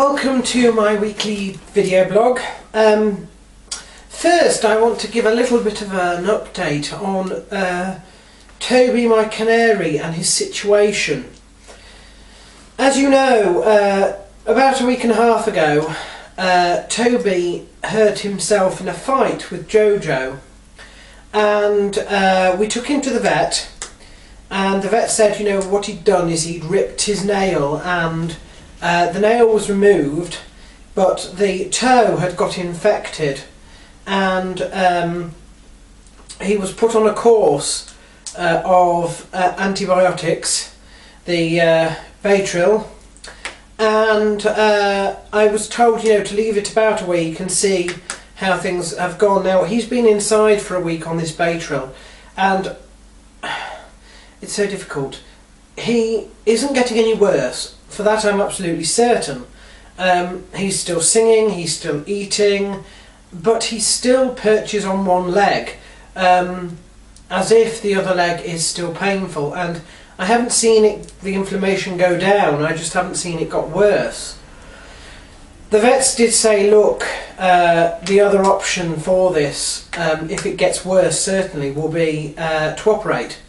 welcome to my weekly video blog. First I want to give a little bit of an update on Toby my Canary and his situation. As you know, about a week and a half ago Toby hurt himself in a fight with Jojo, and we took him to the vet, and the vet said, you know, what he'd done is he'd ripped his nail, and the nail was removed, but the toe had got infected, and he was put on a course of antibiotics, the Baytril, and I was told, you know, to leave it about a week and see how things have gone. Now, he's been inside for a week on this Baytril, and it's so difficult. He isn't getting any worse. For that I'm absolutely certain. He's still singing, he's still eating, but he still perches on one leg, as if the other leg is still painful, and I haven't seen the inflammation go down, I just haven't seen it got worse. The vets did say, look, the other option for this, if it gets worse certainly, will be to operate.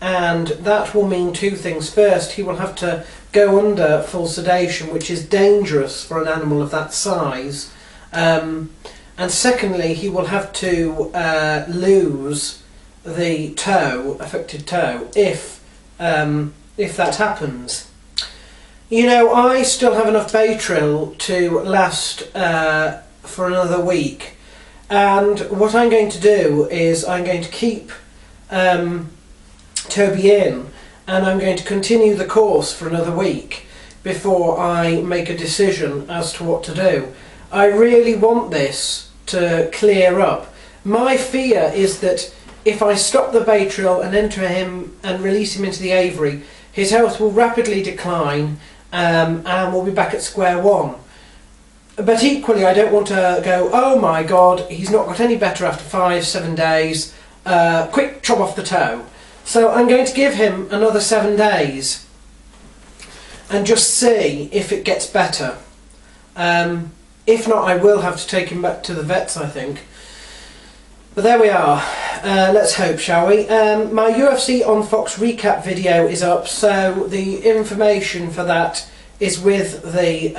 And that will mean two things. First, he will have to go under full sedation, which is dangerous for an animal of that size. And secondly, he will have to lose the toe, affected toe, if that happens. You know, I still have enough Baytril to last for another week. And what I'm going to do is I'm going to keep Toby in, and I'm going to continue the course for another week before I make a decision as to what to do. I really want this to clear up. My fear is that if I stop the Baytril and enter him and release him into the aviary, his health will rapidly decline, and we'll be back at square one. But equally, I don't want to go, oh my god, he's not got any better after 5-7 days, quick, chop off the toe. So I'm going to give him another 7 days and just see if it gets better. If not, I will have to take him back to the vets, I think. But there we are. Let's hope, shall we? My UFC on Fox recap video is up, so the information for that is with the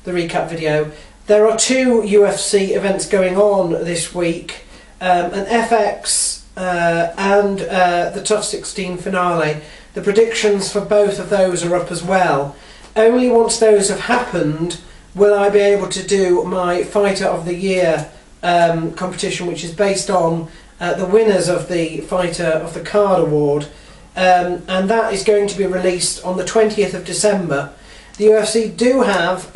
recap video. There are two UFC events going on this week, an FX and the Tough 16 finale. The predictions for both of those are up as well. Only once those have happened will I be able to do my Fighter of the Year competition, which is based on the winners of the Fighter of the Card award, and that is going to be released on the 20th of December. The UFC do have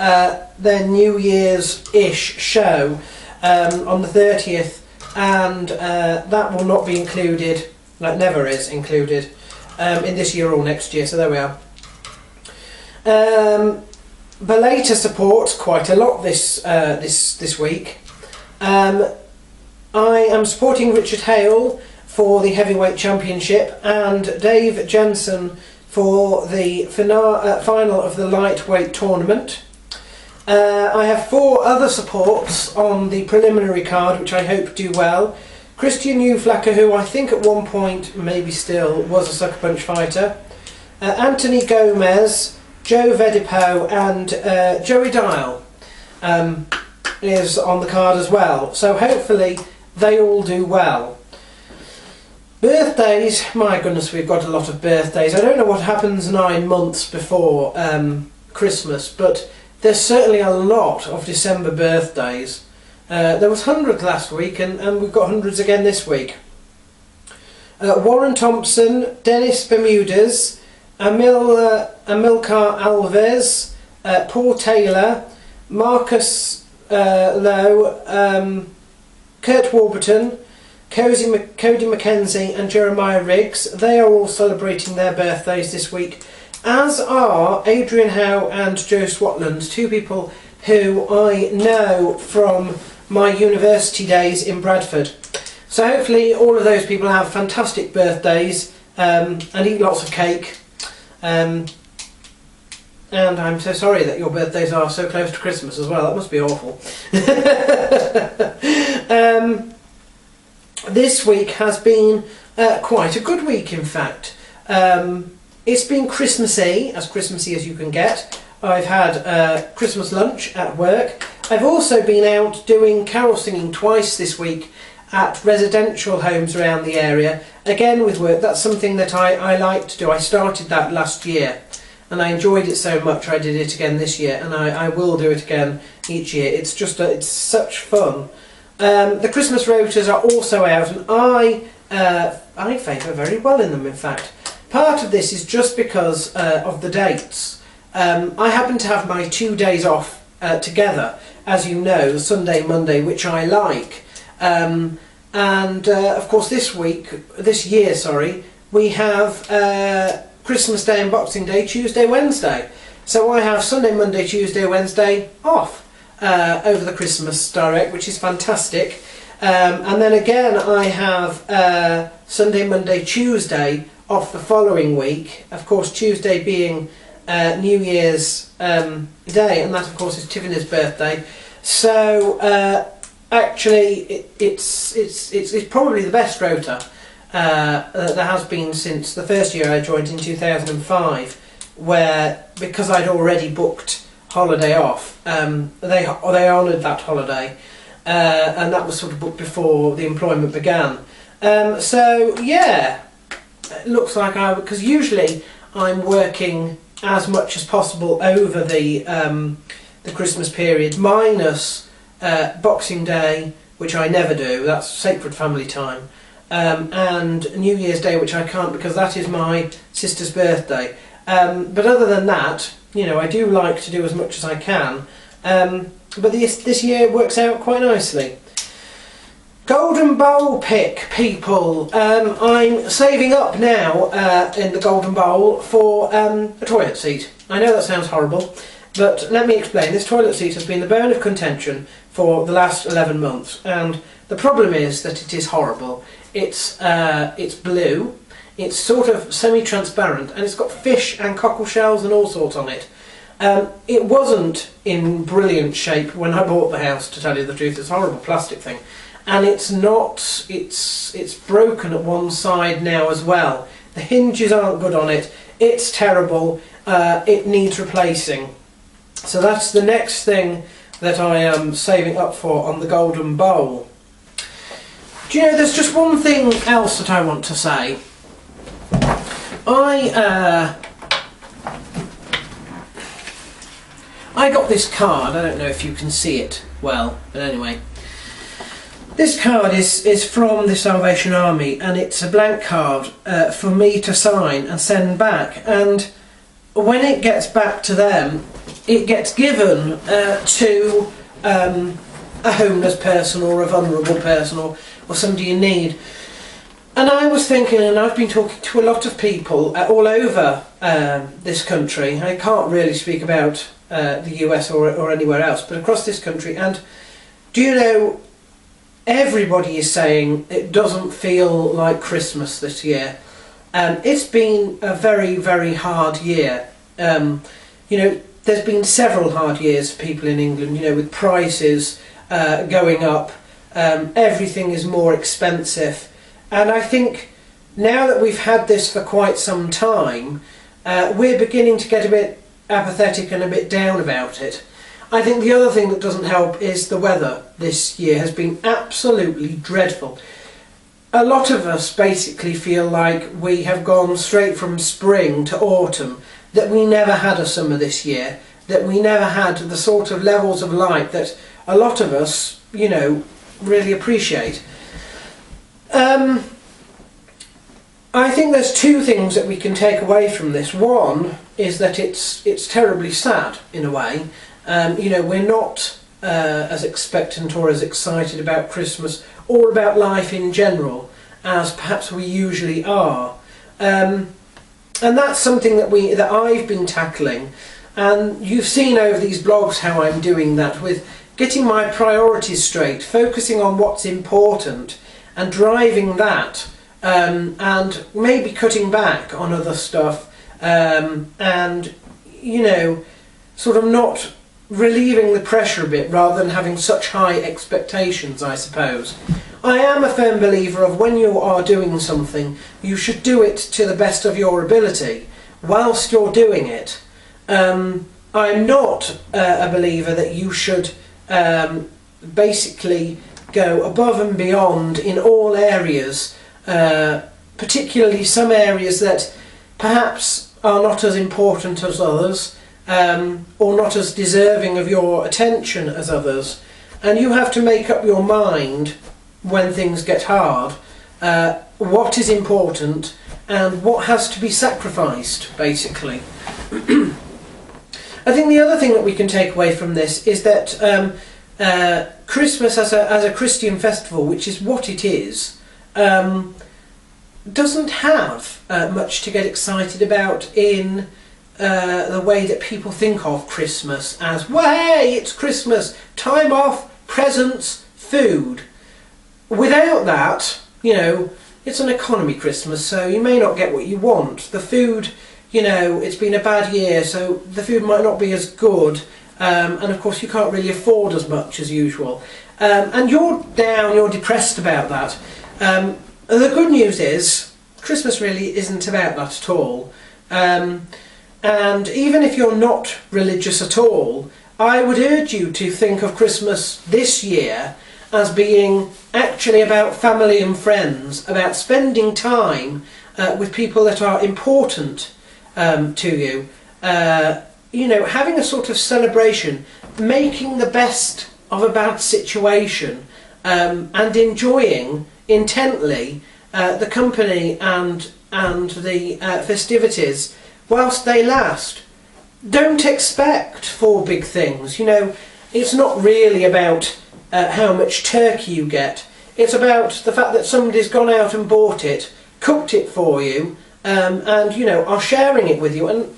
their New Year's-ish show on the 30th, and that will not be included, like never is included, in this year or next year, so there we are. Bellator support quite a lot this week. I am supporting Richard Hale for the Heavyweight Championship and Dave Jensen for the final of the Lightweight tournament. I have 4 other supports on the preliminary card, which I hope do well. Christian Uflacker, who I think at one point, maybe still, was a Sucker Punch fighter. Anthony Gomez, Joe Vedipo and Joey Dial is on the card as well. So hopefully they all do well. Birthdays, my goodness, we've got a lot of birthdays. I don't know what happens 9 months before Christmas, but there's certainly a lot of December birthdays. There was hundreds last week, and we've got hundreds again this week. Warren Thompson, Dennis Bermudez, Amilcar Alves, Paul Taylor, Marcus Lowe, Kurt Warburton, Cody McKenzie and Jeremiah Riggs. They are all celebrating their birthdays this week, as are Adrian Howe and Joe Swatland, 2 people who I know from my university days in Bradford. So hopefully all of those people have fantastic birthdays and eat lots of cake. and I'm so sorry that your birthdays are so close to Christmas as well. That must be awful. This week has been quite a good week, in fact. It's been Christmassy, as Christmassy as you can get. I've had Christmas lunch at work. I've also been out doing carol singing twice this week at residential homes around the area. Again with work, that's something that I like to do. I started that last year and I enjoyed it so much I did it again this year, and I will do it again each year. It's just it's such fun. The Christmas rotas are also out, and I favour very well in them, in fact. Part of this is just because of the dates. I happen to have my 2 days off together, as you know, Sunday, Monday, which I like. And of course this year, we have Christmas Day and Boxing Day, Tuesday, Wednesday. So I have Sunday, Monday, Tuesday, Wednesday off over the Christmas direct, which is fantastic. And then again I have Sunday, Monday, Tuesday off the following week. Of course Tuesday being New Year's Day, and that of course is Tiffany's birthday. So actually it's probably the best rota there has been since the first year I joined in 2005, where, because I'd already booked holiday off, they honoured that holiday, and that was sort of booked before the employment began. So yeah, it looks like because usually I'm working as much as possible over the Christmas period, minus Boxing Day, which I never do, that's sacred family time, and New Year's Day, which I can't because that is my sister's birthday. But other than that, you know, I do like to do as much as I can, but this year works out quite nicely. Golden Bowl pick, people. I'm saving up now in the Golden Bowl for a toilet seat. I know that sounds horrible, but let me explain. This toilet seat has been the bone of contention for the last 11 months, and the problem is that it is horrible. It's blue, it's sort of semi-transparent, and it's got fish and cockle shells and all sorts on it. It wasn't in brilliant shape when I bought the house, to tell you the truth. It's a horrible plastic thing. And it's broken at one side now as well. The hinges aren't good on it. It's terrible. It needs replacing. So that's the next thing that I am saving up for on the Golden Bowl. Do you know, there's just one thing else that I want to say. I got this card. I don't know if you can see it well, but anyway. This card is from the Salvation Army, and it's a blank card for me to sign and send back, and when it gets back to them, it gets given to a homeless person or a vulnerable person or somebody in need. And I was thinking, and I've been talking to a lot of people all over this country. I can't really speak about the US or anywhere else, but across this country, and do you know, everybody is saying it doesn't feel like Christmas this year. It's been a very, very hard year. You know, there's been several hard years for people in England, you know, with prices going up, everything is more expensive. And I think now that we've had this for quite some time, we're beginning to get a bit apathetic and a bit down about it. I think the other thing that doesn't help is the weather this year has been absolutely dreadful. A lot of us basically feel like we have gone straight from spring to autumn, that we never had a summer this year, that we never had the sort of levels of light that a lot of us, you know, really appreciate. I think there's two things that we can take away from this. One is that it's terribly sad in a way. You know, we're not as expectant or as excited about Christmas or about life in general as perhaps we usually are. And that's something that I've been tackling, and you've seen over these blogs how I'm doing that, with getting my priorities straight, focusing on what's important and driving that, and maybe cutting back on other stuff, and you know, sort of not relieving the pressure a bit rather than having such high expectations, I suppose. I am a firm believer of when you are doing something, you should do it to the best of your ability whilst you're doing it. I'm not a believer that you should basically go above and beyond in all areas, particularly some areas that perhaps are not as important as others, or not as deserving of your attention as others. And you have to make up your mind when things get hard, what is important and what has to be sacrificed, basically. I think the other thing that we can take away from this is that Christmas as a Christian festival, which is what it is, doesn't have much to get excited about in the way that people think of Christmas as, well, hey, it's Christmas, time off, presents, food. Without that, you know, it's an economy Christmas, so you may not get what you want. The food, you know, it's been a bad year, so the food might not be as good, and of course you can't really afford as much as usual. And you're down, you're depressed about that. The good news is, Christmas really isn't about that at all. And even if you're not religious at all, I would urge you to think of Christmas this year as being actually about family and friends, about spending time with people that are important to you. You know, having a sort of celebration, making the best of a bad situation, and enjoying intently the company and the festivities whilst they last. Don't expect for big things. You know, it's not really about how much turkey you get. It's about the fact that somebody's gone out and bought it, cooked it for you, and, you know, are sharing it with you. And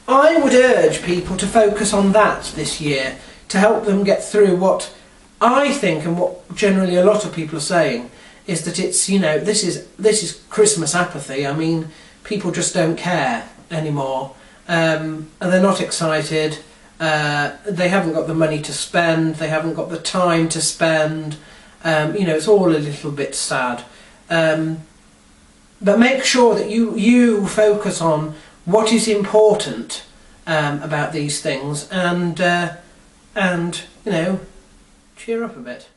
I would urge people to focus on that this year to help them get through what I think, and what generally a lot of people are saying, is that it's, you know, this is Christmas apathy. I mean, people just don't care anymore, and they're not excited. They haven't got the money to spend, they haven't got the time to spend, you know, it's all a little bit sad. But make sure that you focus on what is important about these things, and you know, cheer up a bit.